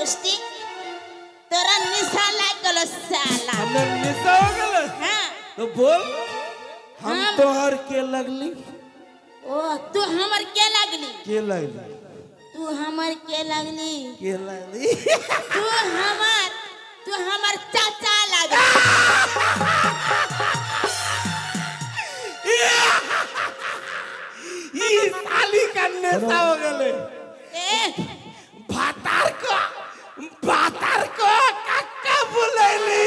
गुस्ती तोरा निशा लाग गलो साला हमर निशा हो गेल हां तो बोल हम तोहर के लगली ओ तू हमर के लगली के लगली तू हमर चाचा लगली ई साली का नेता हो गेले भातार को काका बुलैली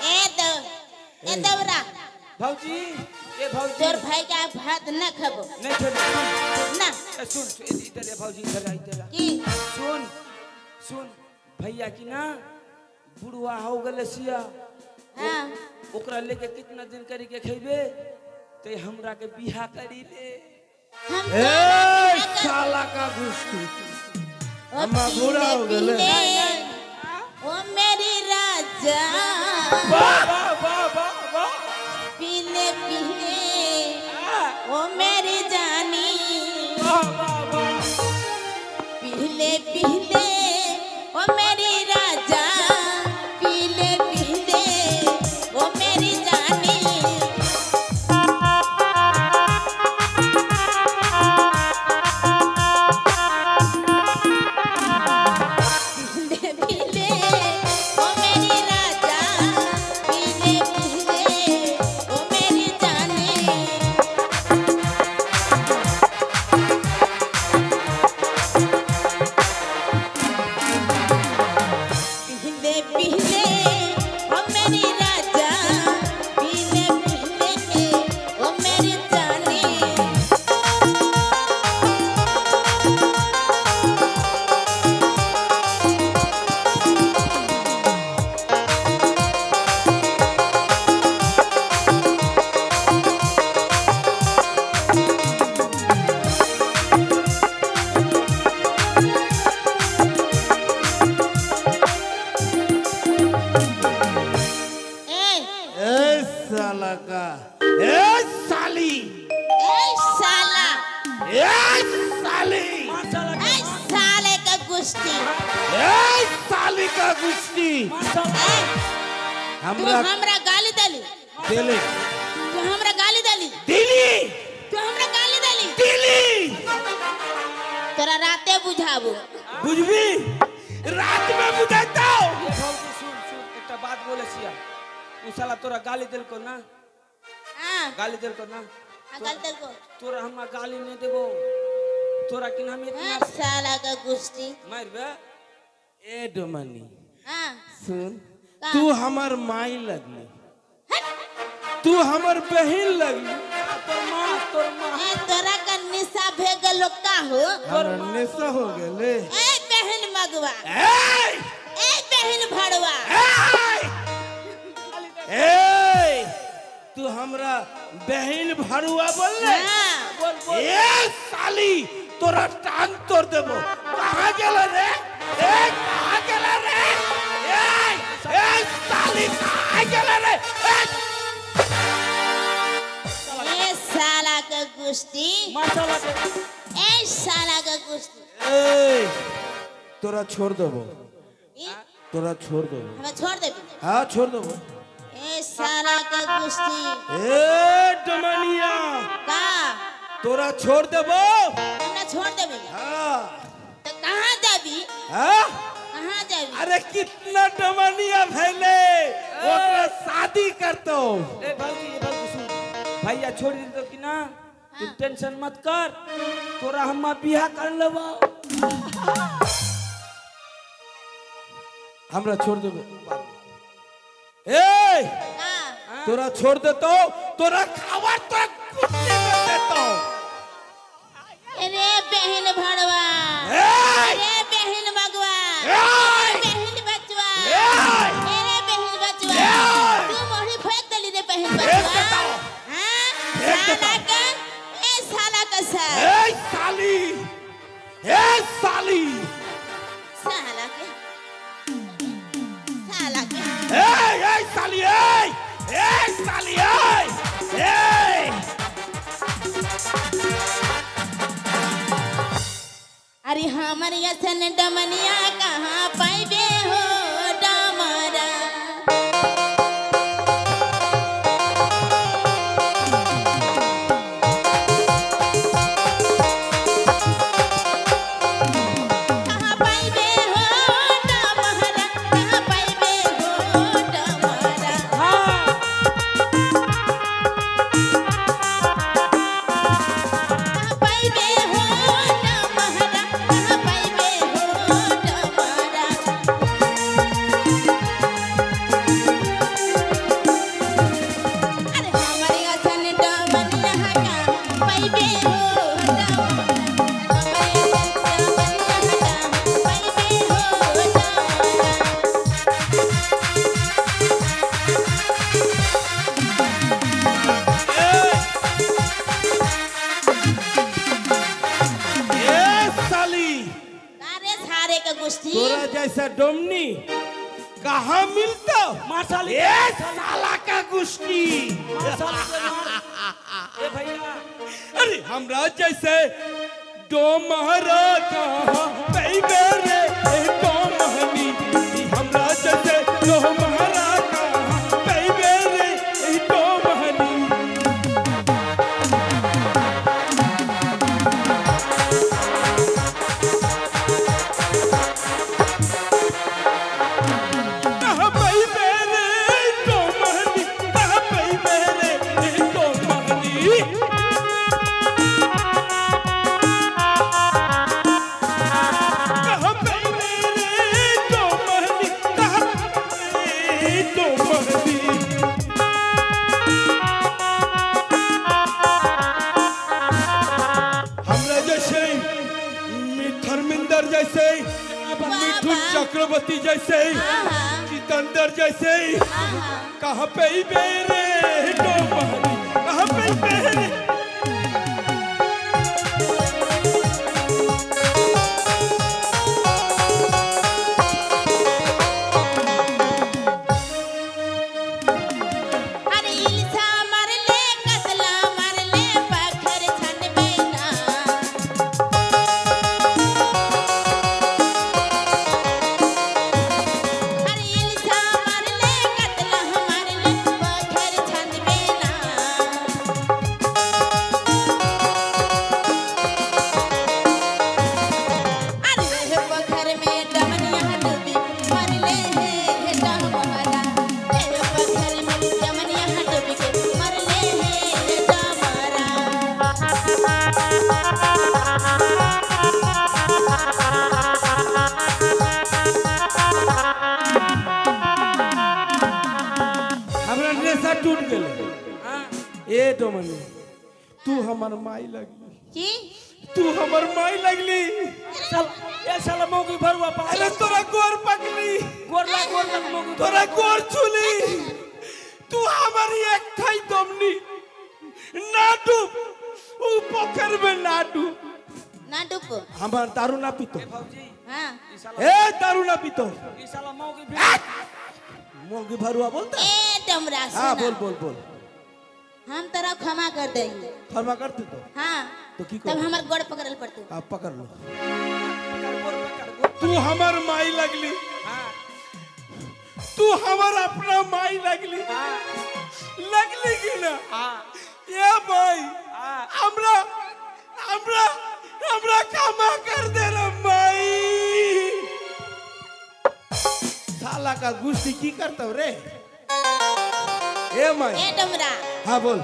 ए दवरा भौजी ए भौजी तोर भाई का भात न खबो नहीं छोड़ ना सुन इधर भौजी इधर की सुन भैया की ना बुढ़वा हो गेले सिया हां ओकरा लेके कितना दिन करी के खइबे ते हमरा के बियाह करी ले हम ए साला का गुस्ती हम बुरा हो गेले ओ मेरी राजा वाह वाह वाह वाह वाह पीले ओ मेरी जानी वाह वाह वाह पीले ओ मेरी राजा पीले ओ मेरी जानी पीले ओ मेरी राजा पीले ओ मेरी जानी पीले ओ मेरी राजा पीले ओ मेरी जानी ए साला का ए साली साला ए साली साले का गुस्ती ए साली का गुस्ती तू हमरा गाली दली दिली तू हमरा गाली दली दिली तू हमरा गाली दली दिली तोरा राते बुझाबो बुझबी रात में बुझाता ये भौजी सुन एकटा बात बोले सिया उ साला तोरा गाली दिल को ना हां गाली दिल को ना गाली दल को तोरा हम गाली नहीं देबो तोरा कि हम इतना साला का गुस्ती मारबे ए डोमनी हां सुन तू हमर माई लगली तू हमर बहन लगली तोर मां ए तोरा का निशा भेगलो का हो हमर नेशा हो गेले ए बहन मगवा ए बहन भड़वा ए तू हमरा बहन भरुआ बोलले हां ए साली तोरा टांग तोड़ देबो कहां गेल रे कहां गेल रे साली कहां गेल रे ए साला का गुस्ती माशाल्लाह ए साला का गुस्ती ए तोरा छोड़ देबो ई तोरा छोड़ देबो हमें छोड़ देबी हां छोड़ देबो ए साला का गुस्ती ए डमनिया का तोरा छोड़ देबो हमने छोड़ देबी हां तो कहां जाबी हां कहां जाबी अरे कितना डमनिया भैले ओकरा शादी करतो ए भौजी सुन भैया छोड़ दे तो कि ना तू टेंशन मत कर तोरा हम बियाह कर लेबो हमरा छोड़ देबो ए हां तोरा छोड़ देतो तोरा खावर तो कुत्ते में देतो अरे बहन भड़वा ए अरे बहन मगवा बहन बचवा अरे बहन बचवा तू मोड़ी फेंक दली रे बहन बचवा हां साला का ए साला का सा ए साली साला के साला के ए साली साली अरे हमर यसन डमनिया कहाँ पाइबे हो डमरा कहाँ पाइबे हो डमरा कहाँ पाइबे हो डमरा हाँ कहाँ पाइबे हो डमरा कहाँ पाइबे हो डमरा अरे हमारे असन डमनिया कहाँ पाइबे हो डमरा हमारे असन डमनिया कहाँ पाइबे हो डमरा ए साली अरे सारे का गुस्ती तोरा जैसा डोमनी कहाँ मिलता माशाली ए साला का गुस्ती ए भैया अरे हमरा जैसे डोमहरा कहाँ पैबे रे ए डोमहनी हमरा जैसे डोमहरा कहाँ पैबे रे ए डोमहनी कहाँ पैबे रे ए डोमहनी कहाँ पैबे रे ए डोमहनी कहाँ पैबे रे डोमहनी कहाँ पैबे रे डोमहनी हमरा जैसे धर्मेंद्र जैसे मिठुन चक्रवर्ती जैसे जितेंद्र जैसे कहाँ पे ही बेरे डोमहनी कहाँ पे ही बेरे अरे इल्सा मरले कतला मरले पत्थर छन बेना अरे इल्सा मरले कतला मरले पत्थर छन बेना अरे हे पत्थर में डमनिया डूबी मरले हे डमरा हे पत्थर में डमनिया डूबी के मरले हे डमरा हमरा नेशा टूट गेले ए डोमनी तू हमर माई लगली की तू हमर माई लगली ए साला मौकी भरुआ पा अरे तोरा गोर पकली गोरला गोरला मौकी तोरा गोर छुली तू हमर एक थई डोमनी ना डूब ऊ पोखर में ना डूब ना डूब हमार दारू ना पीतो भौजी हाँ ई साला ए दारू ना पीतो ई साला मौकी भी मोगी भरुआ बोलता ए डमरा हाँ सुना बोल बोल बोल हम तेरा क्षमा कर देंगे फरमा करते तो हाँ तो की तब कर हमार गोड़ पकड़ल पड़तू आप पकड़ लो गोर पकड़ गोर तू हमर माई लगली हां तू हमर अपना माई लगली हां लगली कि ना हां ये माई हां हमरा हमरा हमरा क्षमा कर दे रे माई साला का गुस्ती की करता रे ए माई ए डमरा हाँ बोल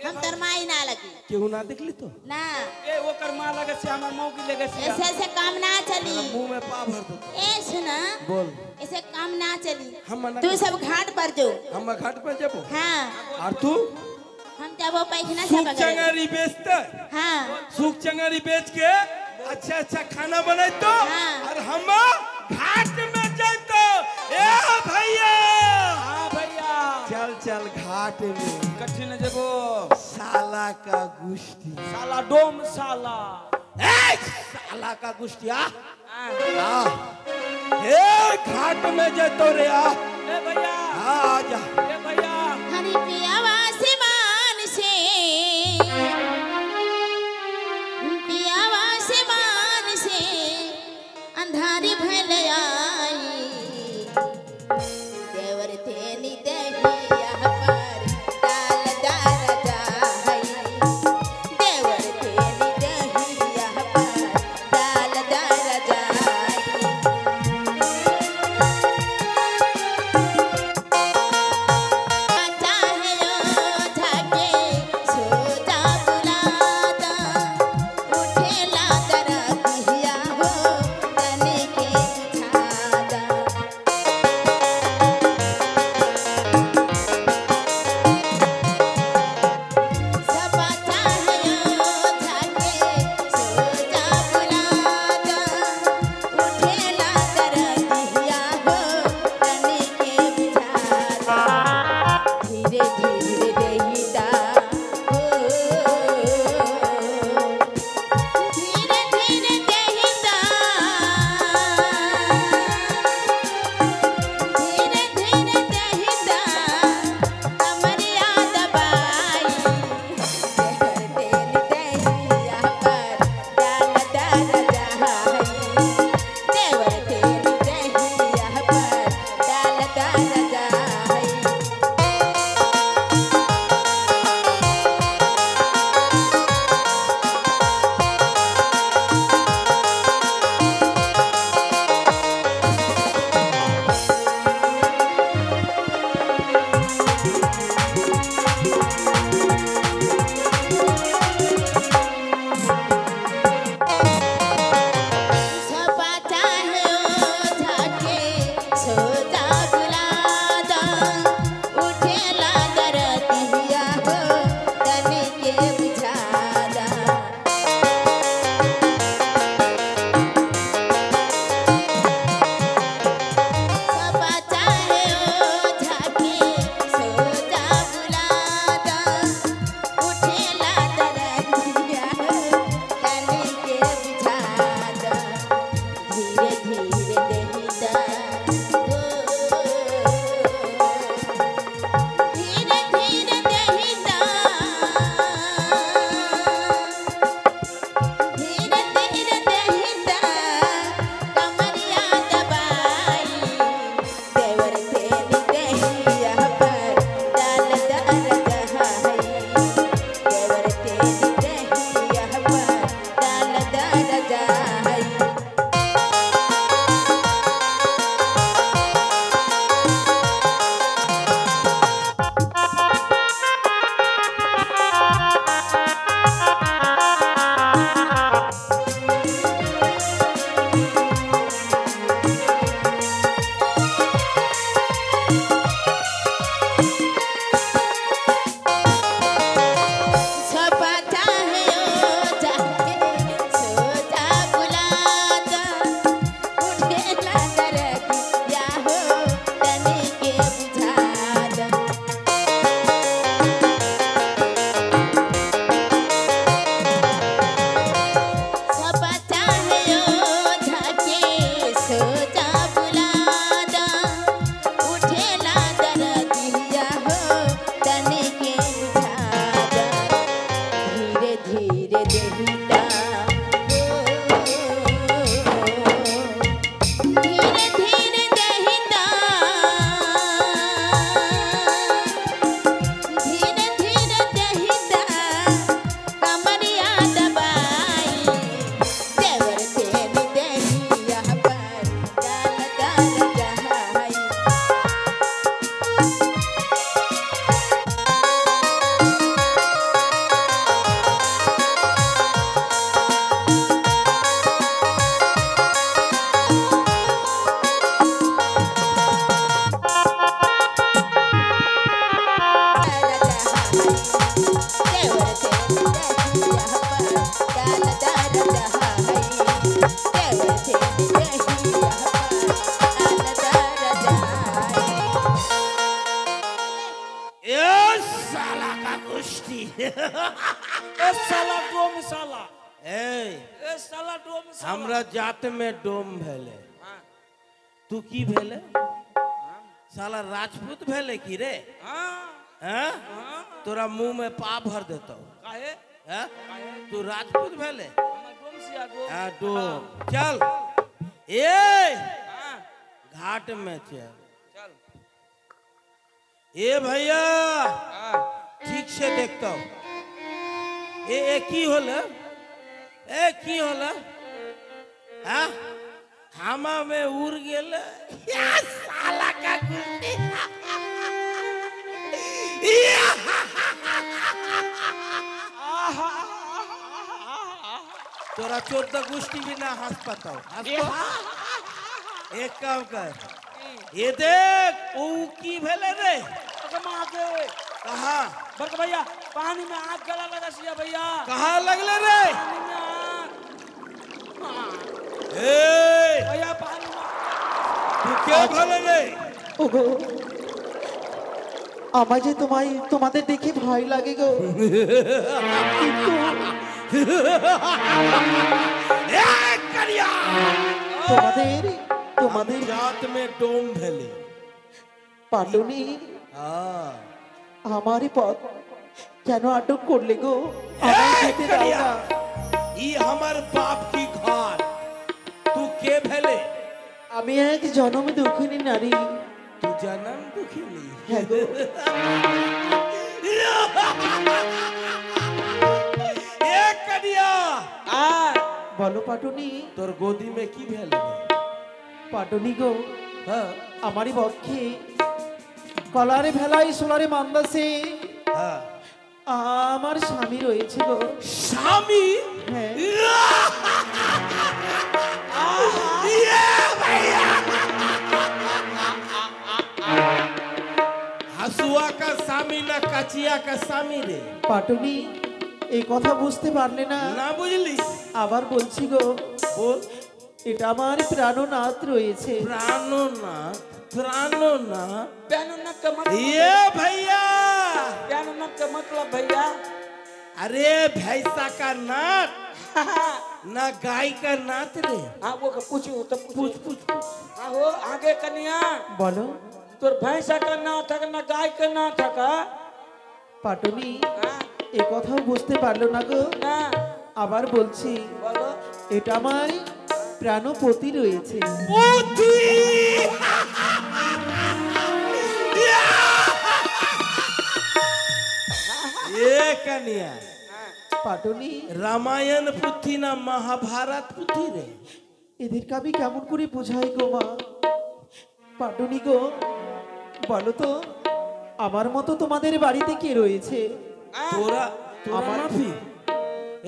हम तर माई ना लगी केहू ना देखली तो ना ए ओकर मां लगे से हमर मौकी लगे से ऐसे ऐसे काम ना चली मुंह में पा भर दो ए सुना बोल ऐसे काम ना चली हम मना तू सब घाट पर जो हम घाट पे जबो हाँ और तू हम जाबो पैखना सूख सब चंगारी बेचते हाँ सूख चंगारी बेच के अच्छा अच्छा खाना बनाए तो हाँ। और हम घाट में जाते ए भैया हां भैया चल चल घाट में कठिन जगो साला का गुस्ती साला डोम साला ए साला का गुस्ती आ हां ए घाट में जातो रे आ ए भैया आ जा ए भैया हरी पियावा से मान से पियावा से मान गुष्टी ए साला डोम साला ए ए साला डोम साला हमरा जात में डोम भेले हाँ तू की भेले साला राजपूत भेले की रे हाँ हैं हाँ तोरा मुंह में पा भर देतो काहे हैं तू राजपूत भेले हमर डोम सिया डोम हाँ डोम चल ए हाँ घाट में चल चल ए भैया हाँ ठीक से देखता हूँ ए की होला ए की होला हाँ हमा में उड़ गेल या साला का गुस्ती तोरा 14 गुष्टी भी ना हंस पाता एक काम कर ये देख ओ की भेले रे आगे कहा बरक भैया पानी में आग गला लगा सिया भैया कहा लगले रे पानी में आग ए भैया पानी में तू क्या भेले रे ওগো আমার যে তোমাদের দেখে ভয় লাগে গো কিন্তু ए करिया তোমাদের जात में डोम भेले পাটুনি हां আমারই পথ কেন আটক করলে গো আমায় যেতে দাও না ई हमर बाप की घर तू के भेले আমি এক জনম দুঃখিনী নারী तू जन्म दुखिनी হ্যাঁ গো ए करिया বলো পাটুনি तोर गोदी में की भेले পাটুনি গো हां আমারই পক্ষে কলারে ভেলাই সোলারে মান্দাসে हां আমার স্বামী রয়েছে গো स्वामी হ্যাঁ ये भैया हसुआ का स्वामी ना कचिया का स्वामी रे পাটুনি এই কথা বুঝতে পারলে না ना बुझली আবার বলছি গো बोल এটা আমার প্রাণনাথ রয়েছে प्राणोनाथ प्यानो नक का मतलब ये भैया प्यानो नक का मतलब भैया अरे भैंसा का नाथ ना गाय का नाथ रे हाँ वो पूछो तो पूछ पूछ पूछ हाँ हो आगे कन्या বলো तोर भैंसा का ना था ना गाय का ना था का পাটুনি हाँ এই কথাও বুঝতে পারলো না গো ना আবার বলছি बोलो এটা আমার প্রাণপতি রয়েছে पोती ये कन्या পাটুনি रामायण पुथी ना महाभारत पुथी रे এদেরকে আমি কেমন করে বোঝাই গো মা পাটুনি গো বলো তো আমার মতো তোমাদের বাড়িতে কে রয়েছে तोरा तोरा আমার- माफी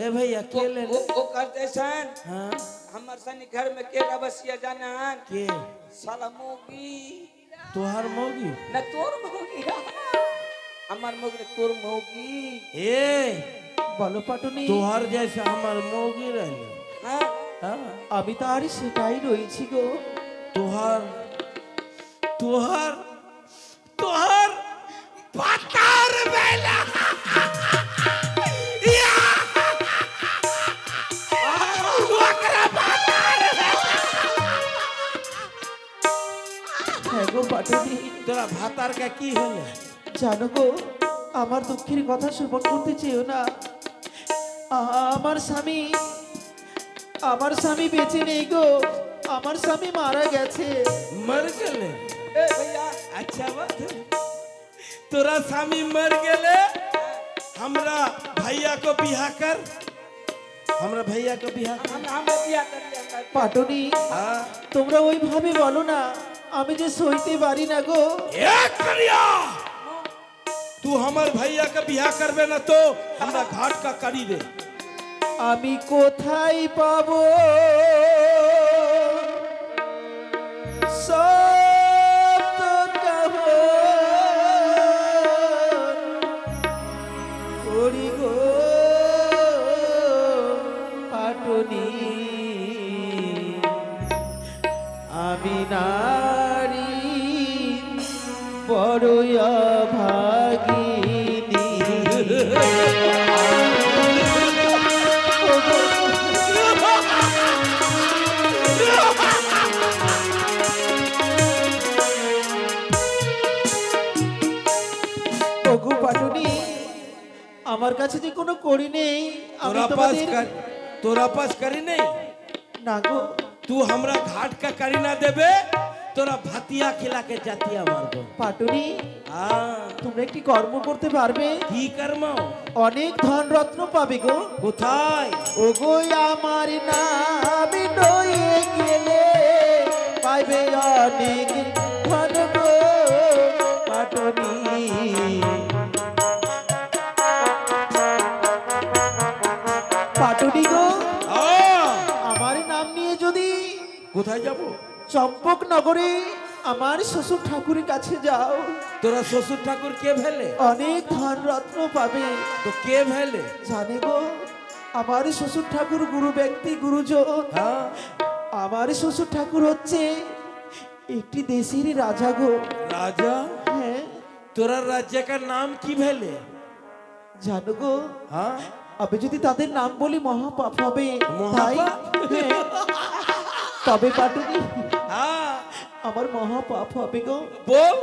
ए भैया के ले ले वो करते सन हाँ हमार सनी घर में केला बसिया जाना के साला मोगी तोहर मौगी न तोर मोगी हमार मोगी न तोर मोगी ए বলো পাটুনি तोहर जैसे हमार मौगी रहले हाँ हाँ আমি তো আর সেটাই রয়েছি গো तोहर तोहर तोहर पतार बेला या ओकरा पतार হ্যাঁ গো পাটুনি तोरा भातार का की होले জানো গো আমার দুঃখের কথা শ্রবণ করতে চেয়েও না আমার স্বামী বেঁচে নেই গো আমার স্বামী মারা গেছে मर गेले ए भैया अच्छा बात है तोरा स्वामी मर गेले हमरा भैया को बियाह कर हमरा भैया को बियाह कर हम बिया कर लिया পাটুনি हाँ তোমরা ওইভাবে বলো না আমি যে সইতে পারি না গো एक करिया तू हमार भैया का बियाह करबे ना तो हमरा घाट का करी दे আমি কোথায় পাবো সত্য কাহন করি গো পাটুনি আমি নারী বড় অভাগিনী আমার কাছে যে কোনো করি নেই, আমি তোমাদের तोरा पास करी नहीं না গো। तू हमरा घाट का करी ना देबे तोरा भातिया खिला के जातिया मारबो পাটুনি, हाँ তোমরা একটি কর্ম করতে পারবে, की कर्म অনেক ধন রত্ন পাবে গো। কোথায় ও গো আমার নাম নয়ে গেলে পাইবে অনেক ধন গো পাটুনি। পাটুনি গো, আমার নাম নিয়ে যদি কোথায় যাব চম্পক নগরে আমার শ্বশুর ঠাকুরের কাছে যাও, তোরা শ্বশুর ঠাকুর কে ভেলে অনেক ধন রত্ন পাবে। তো কে ভেলে জানে গো, আমার শ্বশুর ঠাকুর গুরু ব্যক্তি, গুরুজন। हाँ আমার শ্বশুর ঠাকুর হচ্ছে একটি দেশের রাজা গো। राजा হ্যাঁ तोरा राज्य का नाम की भेले জানো গো, हाँ আমি যদি তাদের নাম বলি মহাপাপ হবে। মহাপাপ? তাই হ্যাঁ, তবে পাটুনি हाँ আমার মহাপাপ হবে গো। बोल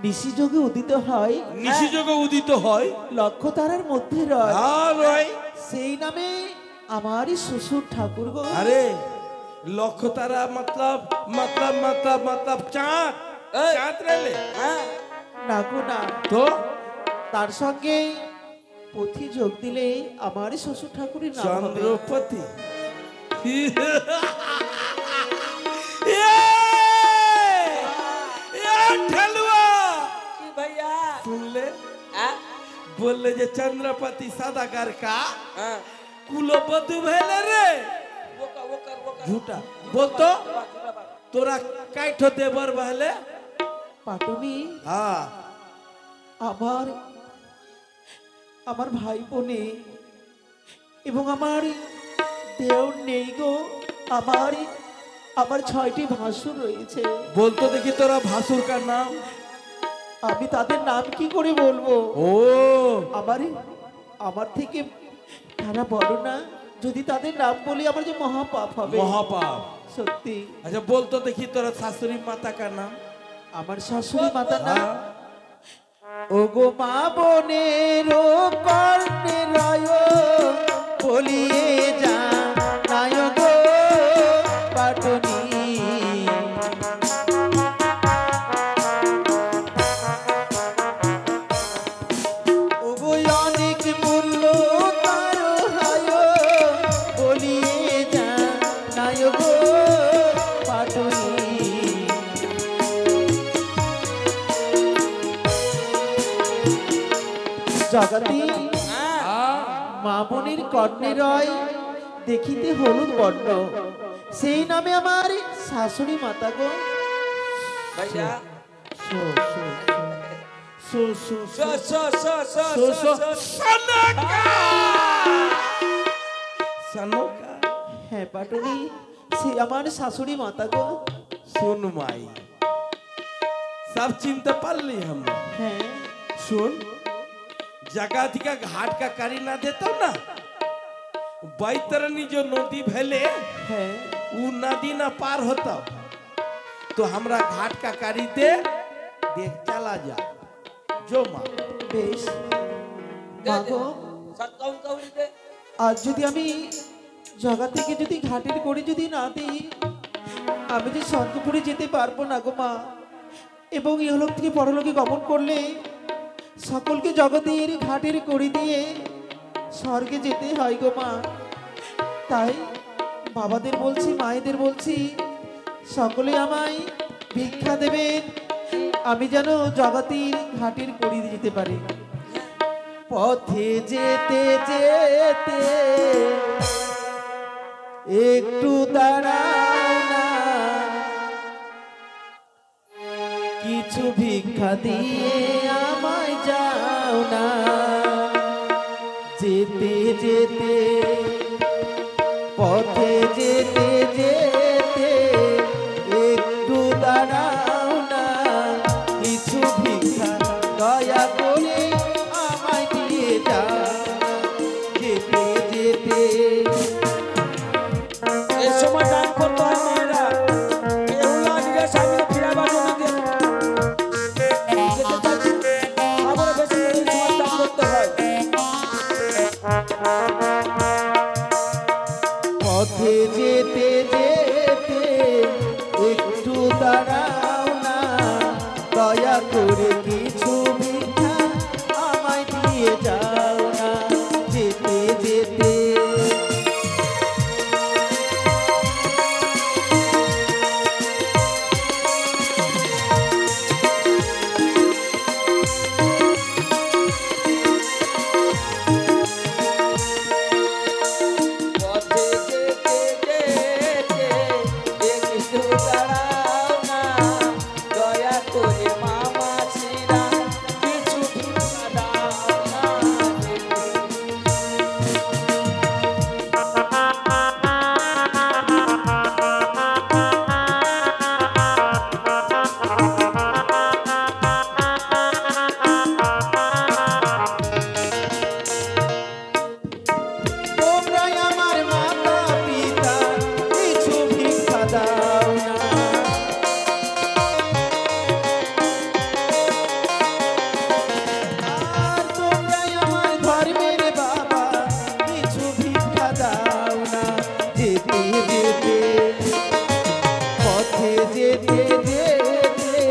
নিশি যোগে উদিত হয়, নিশি যোগে উদিত হয় লক্ষ্য তারার মধ্যে রয়, हाँ रोय সেই নামে আমারই শ্বশুর ঠাকুর গো। अरे लक्ष्य तारा मतलब मतलब मतलब मतलब चाँद चाँद रेले না গো না, तो তার সঙ্গে পথি যোগ দিলে আমারই শ্বশুর ঠাকুরের নাম হবে। चंद्रपति ढलुआ কি ভাইয়া सुन ले হ্যাঁ बोल ले जे चंद्रपति सदागर का হ্যাঁ कुलपति भेले रे वो कर झूठा बोल तो तोरा काइठो देवर बहले পাটুনি, हाँ আমার আমার ভাই বোনে এবং আমার দেওর নেই গো। আমার আমার 6টি ভাসুর রয়েছে। बोल तो देखी तोरा भासुर का नाम আমি তাদের নাম কি করে বলবো? ओ আমার থেকে তারা বড় না, যদি তাদের নাম বলি আমার যে মহাপাপ হবে। महापाप সত্যি। अच्छा बोल तो देखी तोरा सासुरी माता का नाम আমার শাশুড়ি মাতা না, हाँ ও গো মা বোনের কর্ণে রয় বলিয়ে যা নায় গো পাটুনি। ও গো অনেক মূল্য তার হয় বলিয়ে যা নায় গো পাটুনি। জগতি মা বোনের কর্ণে রয় দেখিতে হলুদ বর্ণ, সেই নামে আমার শাশুড়ি মাতা গো। ভাইয়া सो सो सो सो সো সো সো सो সো सो সো सनोका হ্যাঁ পাটুনি, সে আমার শাশুড়ি মাতা গো। सुन माई सब चिंता पाल ली हम হ্যাঁ सुन जगह का घाट का करी ना देता ना बैतरनी जो नदी भेले হ্যাঁ वो नदी ना पार होता तो हमरा घाट का करी दे देख चला जा जो माँ বেশ মা গো, সৎ কাউন কাউরি দে আজ যদি আমি জগা থেকে যদি ঘাটের করে যদি না দিই, আমি যে শঙ্করপুরে যেতে পারবো না গো মা। এবং ইহলোক থেকে পরলোকে গমন করলে সকলকে জগতের ঘাটের করে দিয়ে স্বর্গে যেতে হয় গো মা। তাই বাবাদের বলছি, মায়েদের বলছি, সকলে আমায় ভিক্ষা দেবেন, আমি যেন জগতের ঘাটের করে যেতে পারি। পথে যেতে যেতে একটু দাঁড়াও না, কিছু ভিক্ষা দিয়ে আমায় যাও না। যেতে যেতে পথে যেতে যেতে একটু দাঁড়াও না, কিছু ভিক্ষা দয়া করে আমায় দিয়ে যাও না। যেতে যেতে এই সময় দান করতে হয় মায়েরা, কেউ লাগলে স্বামী ফিরাবার জন্য যেতে চাচ্ছি, আবার বেশি করে এই সময় দান দয়া করে কিছু ভিক্ষা আমায় দিয়ে যাও না যেতে যেতে। পথে যেতে যেতে একটু দাঁড়াও না, দয়া করে মামা ছিরা কিছু ভিক্ষা দাও না। তোমরাই আমার মাতা পিতা কিছু ভিক্ষা দাও না। আর তোমরাই আমার ধর্মের বাবা কিছু ভিক্ষা দাও না যেতে যেতে। পথে যেতে যেতে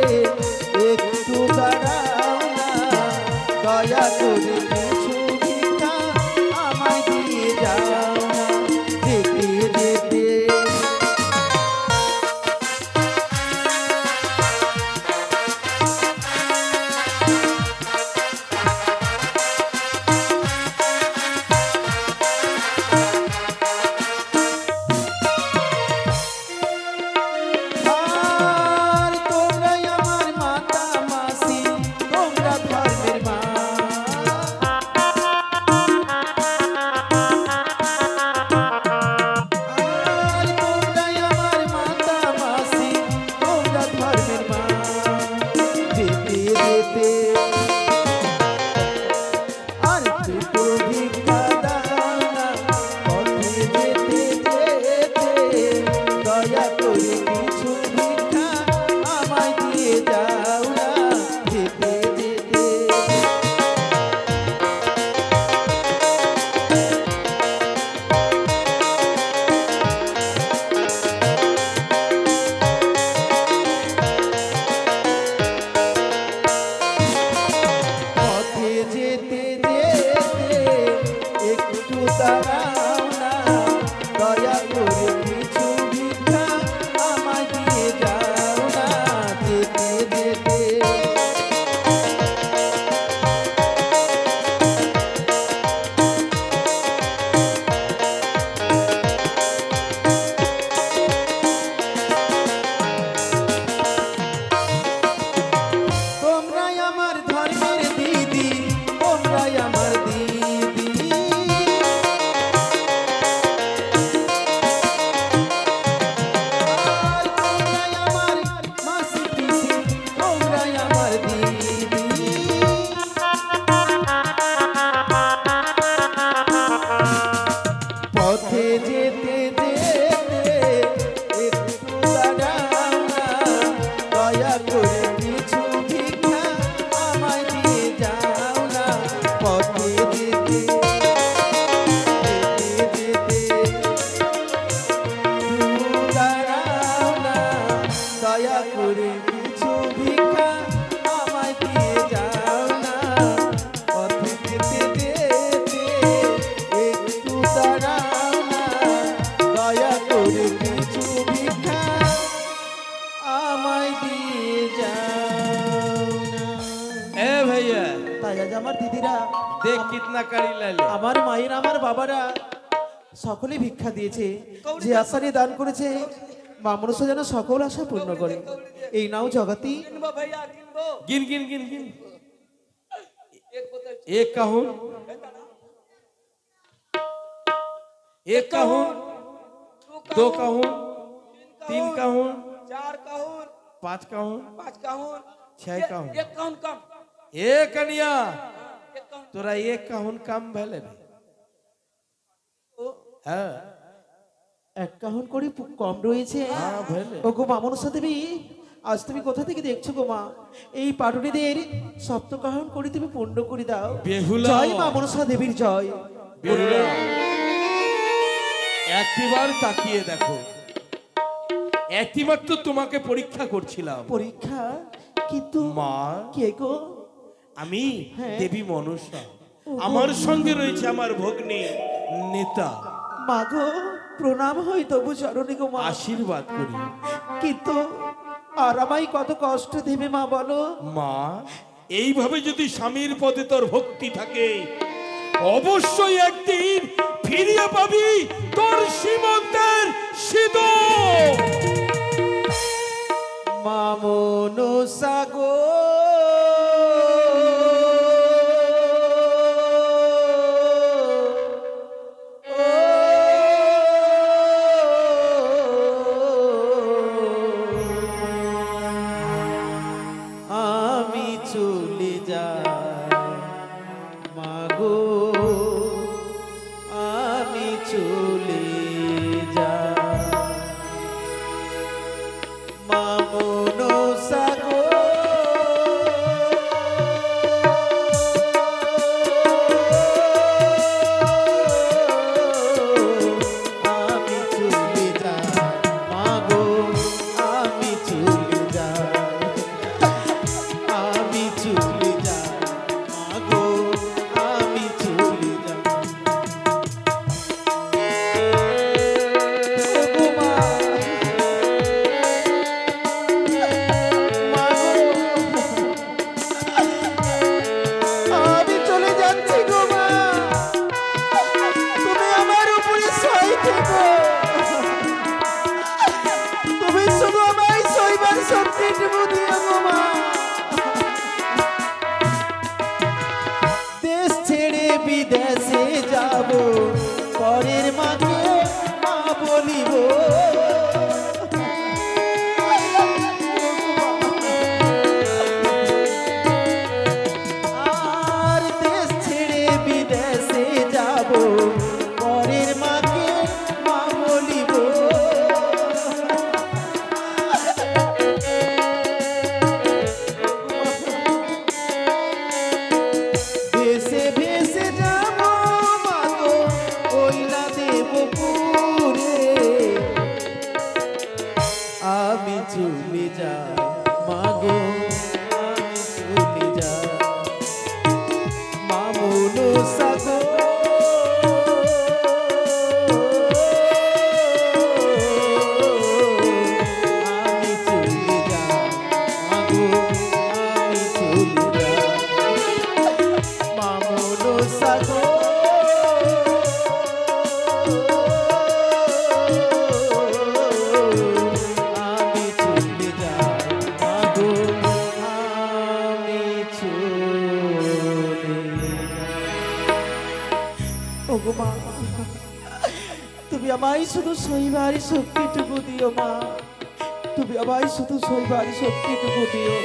একটু দাঁড়াও না দয়া করে কিছু ভিক্ষা আমায় দিয়ে যাও না যেতে যেতে। আর তোমরাই আমার মাতা মাসি তোমরা ধর্মের মা। আর তোমরাই আমার মাতা মাসি তোমরা ধর্মের মা। যেতে যেতে আর দুটো ভিক্ষা দাও না পথে যেতে যেতে। দয়া করে কিছু ভিক্ষা আমায় দিয়ে যাও না যেতে যেতে। পথে যেতে যেতে একটু দাঁড়াও না দয়া করে কিছু ভিক্ষা আমায় দিয়ে যাও না যেতে যেতে। তোমরাই আমার ধর্মের দিদি তোমরাই আমার দিদি। আর তোমরাই আমার মাসি পিসি তোমরাই আমার দিদি। পথে যেতে যেতে একটু দাঁড়াও না দয়া করে কিছু ভিক্ষা আমায় দিয়ে যাও না পথে যেতে যেতে যেতে। একটু দাঁড়াও না দয়া করে কিছু ভিক্ষা আমায় দিয়ে যাও না পথে যেতে যেতে। একটু দাঁড়াও না দয়া করে কিছু ভিক্ষা আমায় দিয়ে যাও না। ए भैया তাই আজ আমার দিদিরা देख कितना कड़ी लाले। আমার মায়ের আমার বাবারা সকলে ভিক্ষা দিয়েছে। যে আশা নিয়ে দান করেছে মা মনসা যেন সকল আশা পূর্ণ করে। এই নাও জগতি কিনবো ভাইয়া কিনবো। गिन गिन गिन गिन। এক বোতল एक कहूँ एक कहूँ दो कहूँ तीन कहूँ चार कहूँ पाँच कहूँ पाँच कहूँ छह कहूँ एक कहूँ कम एक कनिया एक कहूँ तोरा एक कहूँ कम भेले रे। हाँ এক কাহন করে কম রয়েছে। हाँ भेले। ও গো মা মনসা দেবী আজ তুমি কোথা থেকে দেখছো গো মা? এই পাটুরিদের সপ্তকাহন করে তুমি পূর্ণ করে দাও। বেহুলা। জয় মা মনসা দেবীর জয়। বেহুলা একবার তাকিয়ে দেখো। একটিমাত্র তোমাকে পরীক্ষা করছিলাম। পরীক্ষা কিন্তু মা কে গো? আমি হ্যাঁ। দেবী মনসা, আমার সঙ্গে রয়েছে আমার ভগ্নী নেতা। মা গো, প্রণাম হই তবু চরণে গো মা। আশীর্বাদ করি। কিন্তু আর আমায় কত কষ্ট দেবে মা বলো? মা, এইভাবে যদি স্বামীর পদে তোর ভক্তি থাকে, অবশ্যই একদিন ফিরিয়ে পাবি তোর সীমন্তের সিঁদুর। মা মনসা গো, আমি চলে যাই মাগো, আমি চলে যাই মা মনসা গো। আমি চলে যাই মাগো, আমি চলে যাই, আমি চলে যাই মাগো, আমি চলে যাই। ওগো মা, আমি চলে যাচ্ছি গো মা, তুমি আমার উপরে সই থেকো, তুমি শুধু আমায় সইবার শক্তিটুকু দিও গো মা। দেশ ছেড়ে বিদেশে যাব, পরের মাকে মা বলিব। আর দেশ ছেড়ে বিদেশে যাব, পরের মাকে মা বলিব। ভেসে ভেসে যাব মাগো, কইলা দেব পুরে। আমি চলে যাই মাগো, আমি চলে যাই মা মনসা গো। আমি চলে যাই মাগো, আমি চলে যাই মা মনসা গো। আমি চলে যাই মাগো, আমি চলে যাই। ওগো মা, তুমি আমায় শুধু সইবার শক্তিটুকু দিও মা, তুমি আমায় শুধু সইবার শক্তিটুকু দিও।